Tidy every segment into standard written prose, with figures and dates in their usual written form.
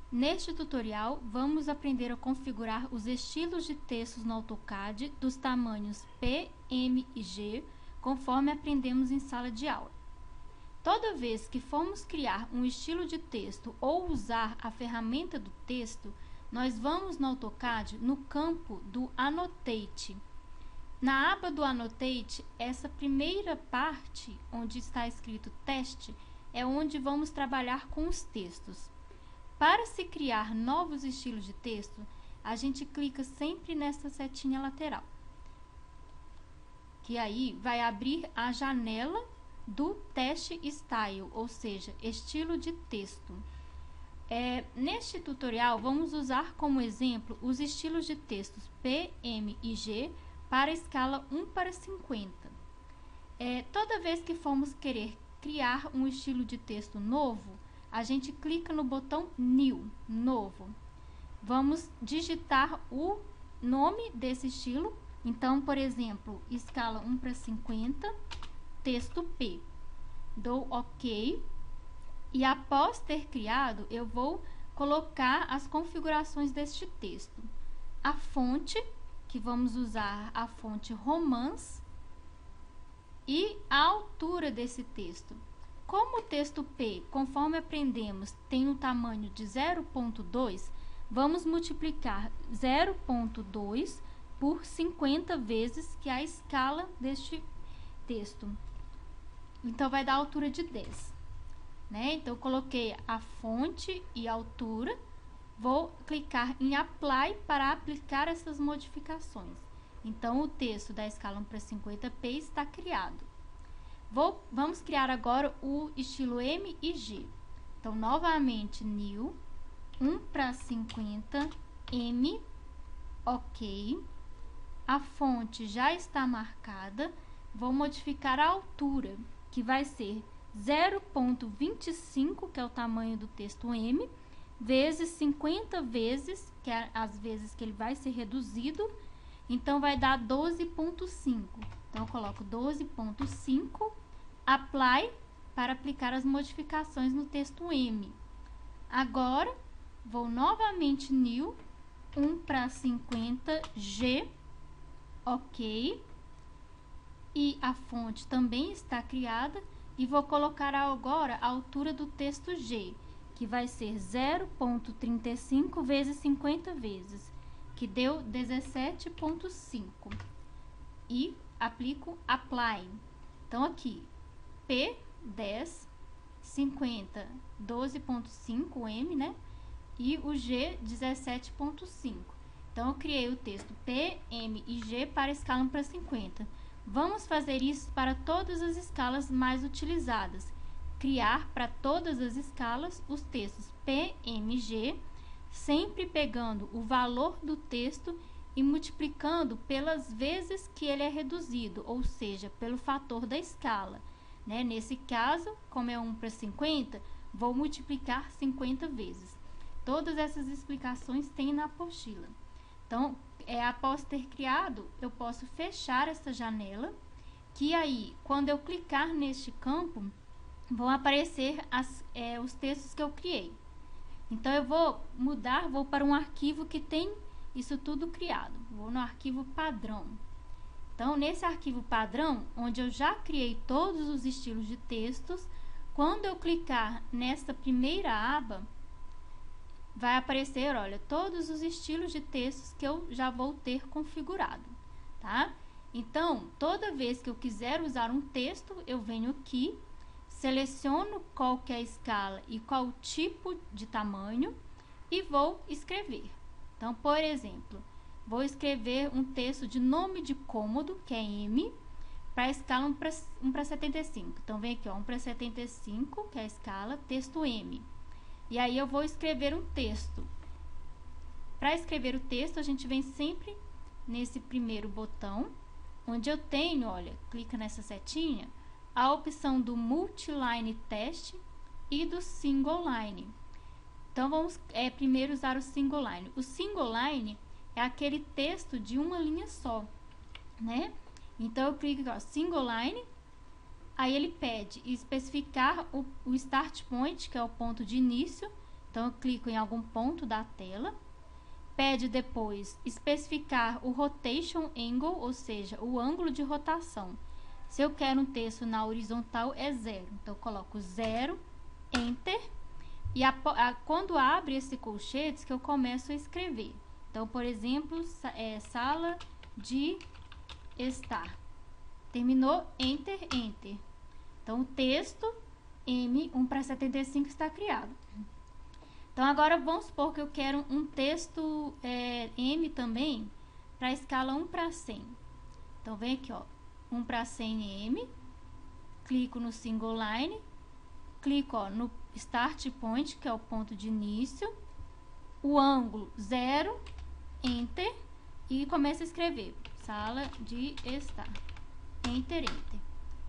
Neste tutorial, vamos aprender a configurar os estilos de textos no AutoCAD dos tamanhos P, M e G, conforme aprendemos em sala de aula. Toda vez que formos criar um estilo de texto ou usar a ferramenta do texto, nós vamos no AutoCAD no campo do Annotate. Na aba do Annotate, essa primeira parte, onde está escrito Teste, é onde vamos trabalhar com os textos. Para se criar novos estilos de texto, a gente clica sempre nessa setinha lateral, que aí vai abrir a janela do Teste Style, ou seja, estilo de texto. Neste tutorial, vamos usar como exemplo os estilos de textos P, M e G para a escala 1:50. Toda vez que formos querer criar um estilo de texto novo, a gente clica no botão New, novo. Vamos digitar o nome desse estilo. Então, por exemplo, escala 1:50, texto P. Dou OK. E após ter criado, eu vou colocar as configurações deste texto. A fonte, que vamos usar a fonte Romans, e a altura desse texto. Como o texto P, conforme aprendemos, tem um tamanho de 0.2, vamos multiplicar 0.2 por 50 vezes, que é a escala deste texto. Então, vai dar a altura de 10. Então, eu coloquei a fonte e a altura. Vou clicar em Apply para aplicar essas modificações. Então, o texto da escala 1:50p está criado. Vamos criar agora o estilo M e G. Então, novamente, New, 1:50, M, OK. A fonte já está marcada. Vou modificar a altura, que vai ser 0.25, que é o tamanho do texto M, vezes 50 vezes, que é as vezes que ele vai ser reduzido. Então, vai dar 12.5. Então, eu coloco 12.5, Apply, para aplicar as modificações no texto M. Agora, vou novamente New, 1:50, G, OK. E a fonte também está criada. E vou colocar agora a altura do texto G, que vai ser 0.35 vezes 50 vezes, que deu 17.5. E aplico Apply. Então, aqui, P, 10, 50, 12.5, M, E o G, 17.5. Então, eu criei o texto P, M e G para a escala 1:50. Vamos fazer isso para todas as escalas mais utilizadas. Criar para todas as escalas os textos P, M e G, sempre pegando o valor do texto e multiplicando pelas vezes que ele é reduzido, ou seja, pelo fator da escala. Nesse caso, como é 1:50, vou multiplicar 50 vezes. Todas essas explicações tem na apostila. Então, após ter criado, eu posso fechar essa janela, que aí, quando eu clicar neste campo, vão aparecer os textos que eu criei. Então, eu vou vou para um arquivo que tem isso tudo criado. Vou no arquivo padrão. Então, nesse arquivo padrão, onde eu já criei todos os estilos de textos, quando eu clicar nesta primeira aba, vai aparecer, olha, todos os estilos de textos que eu já vou ter configurado, tá? Então, toda vez que eu quiser usar um texto, eu venho aqui, seleciono qual que é a escala e qual tipo de tamanho e vou escrever. Então, por exemplo, vou escrever um texto de nome de cômodo, que é M, para a escala 1:75. Então, vem aqui, ó, 1:75, que é a escala, texto M. E aí, eu vou escrever um texto. Para escrever o texto, a gente vem sempre nesse primeiro botão, onde eu tenho, olha, clica nessa setinha, a opção do Multiline Test e do Single Line. Então, vamos primeiro usar o Single Line. O Single Line é aquele texto de uma linha só, Então, eu clico aqui, ó, Single Line. Aí ele pede especificar o start point, que é o ponto de início, Então, eu clico em algum ponto da tela. Pede depois especificar o rotation angle, ou seja, o ângulo de rotação. Se eu quero um texto na horizontal, é 0. Então, eu coloco 0, Enter. E quando abre esse colchetes, que eu começo a escrever. Então, por exemplo, sala de estar. Terminou, Enter, Enter. Então, o texto M1/75 está criado. Então, agora vamos supor que eu quero um texto M também para a escala 1/100. Então, vem aqui, ó, 1/100 M, clico no single line, clico, ó, no start point, que é o ponto de início, o ângulo 0, Enter, e começo a escrever sala de estar. Enter, Enter.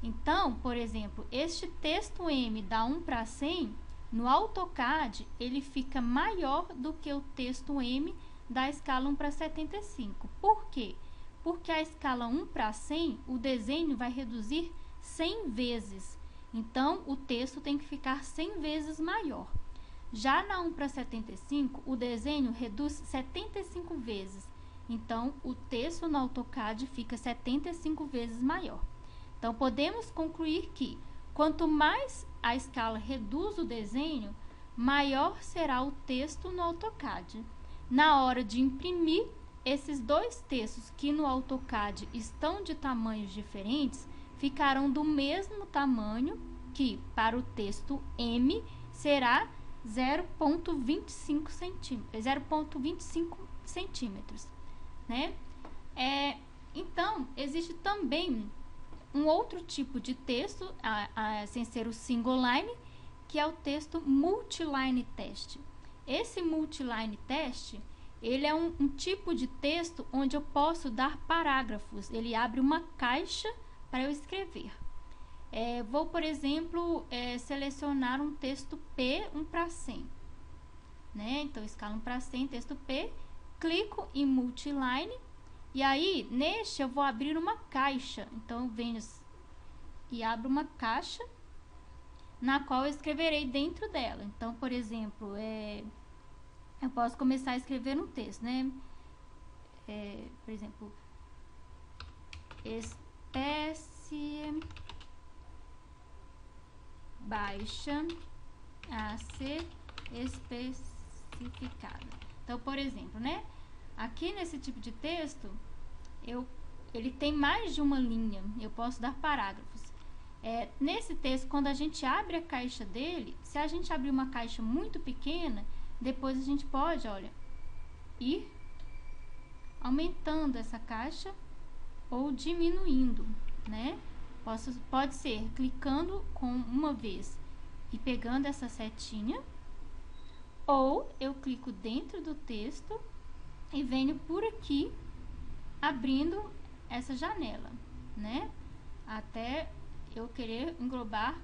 Então, por exemplo, este texto M da 1/100, no AutoCAD, ele fica maior do que o texto M da escala 1/75. Por quê? Porque a escala 1/100, o desenho vai reduzir 100 vezes. Então, o texto tem que ficar 100 vezes maior. Já na 1/75, o desenho reduz 75 vezes. Então, o texto no AutoCAD fica 75 vezes maior. Então, podemos concluir que, quanto mais a escala reduz o desenho, maior será o texto no AutoCAD. Na hora de imprimir, esses dois textos que no AutoCAD estão de tamanhos diferentes, ficarão do mesmo tamanho, que para o texto M será 0,25 centímetros, né? Então, existe também um outro tipo de texto, sem ser o single line, que é o texto multiline test. Esse multiline test, ele é um tipo de texto onde eu posso dar parágrafos. Ele abre uma caixa para eu escrever. Vou, por exemplo, selecionar um texto P 1/100. Né? Então, escala 1/100, texto P, clico em multiline. E aí, neste, eu vou abrir uma caixa. Então, eu venho e abro uma caixa, na qual eu escreverei dentro dela. Então, por exemplo, eu posso começar a escrever um texto, né? Por exemplo, espécie baixa a ser especificada. Então, por exemplo, né? Aqui nesse tipo de texto, ele tem mais de uma linha, eu posso dar parágrafos. Nesse texto, quando a gente abre a caixa dele, se a gente abrir uma caixa muito pequena, depois a gente pode, olha, ir aumentando essa caixa ou diminuindo, né? Pode ser clicando com uma vez e pegando essa setinha, ou eu clico dentro do texto e venho por aqui abrindo essa janela, né? Até eu querer englobar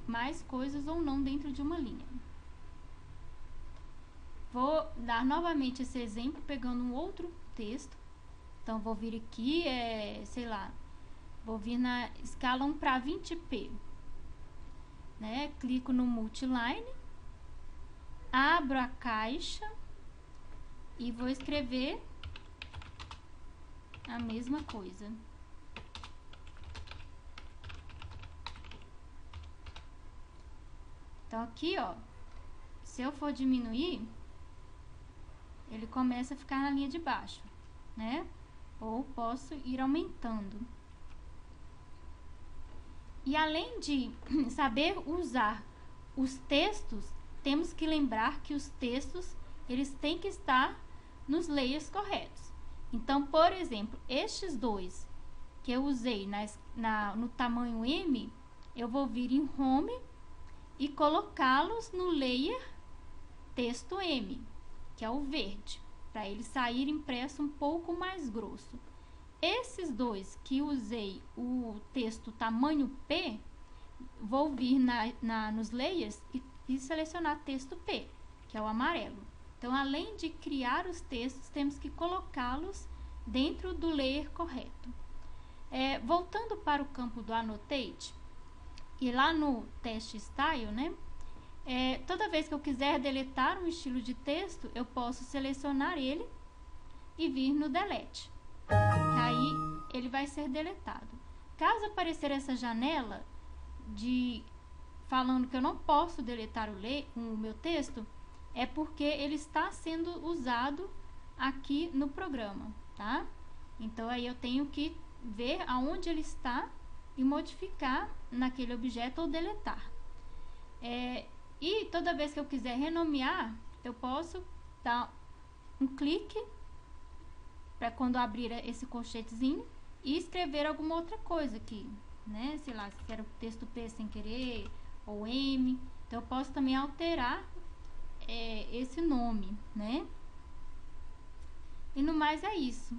mais coisas ou não dentro de uma linha. Vou dar novamente esse exemplo pegando um outro texto. Então, vou vir aqui, sei lá, vou vir na escala 1/20p, né? Clico no multiline, abro a caixa e vou escrever a mesma coisa. Então, aqui, ó, se eu for diminuir, ele começa a ficar na linha de baixo, né? Ou posso ir aumentando. E além de saber usar os textos, temos que lembrar que os textos, eles têm que estar nos layers corretos. Então, por exemplo, estes dois que eu usei no tamanho M, eu vou vir em Home e colocá-los no layer texto M, que é o verde, para ele sair impresso um pouco mais grosso. Esses dois que usei o texto tamanho P, vou vir nos layers e selecionar texto P, que é o amarelo. Então, além de criar os textos, temos que colocá-los dentro do layer correto. Voltando para o campo do Annotate, e lá no Test Style, né, Toda vez que eu quiser deletar um estilo de texto, eu posso selecionar ele e vir no delete. Aí ele vai ser deletado. Caso aparecer essa janela falando que eu não posso deletar o meu texto, é porque ele está sendo usado aqui no programa, tá? Então aí eu tenho que ver aonde ele está e modificar naquele objeto ou deletar. E toda vez que eu quiser renomear, eu posso dar um clique para quando abrir esse colchetezinho e escrever alguma outra coisa aqui, né? Sei lá, se era o texto P sem querer ou M. Então eu posso também alterar esse nome, né? E no mais é isso.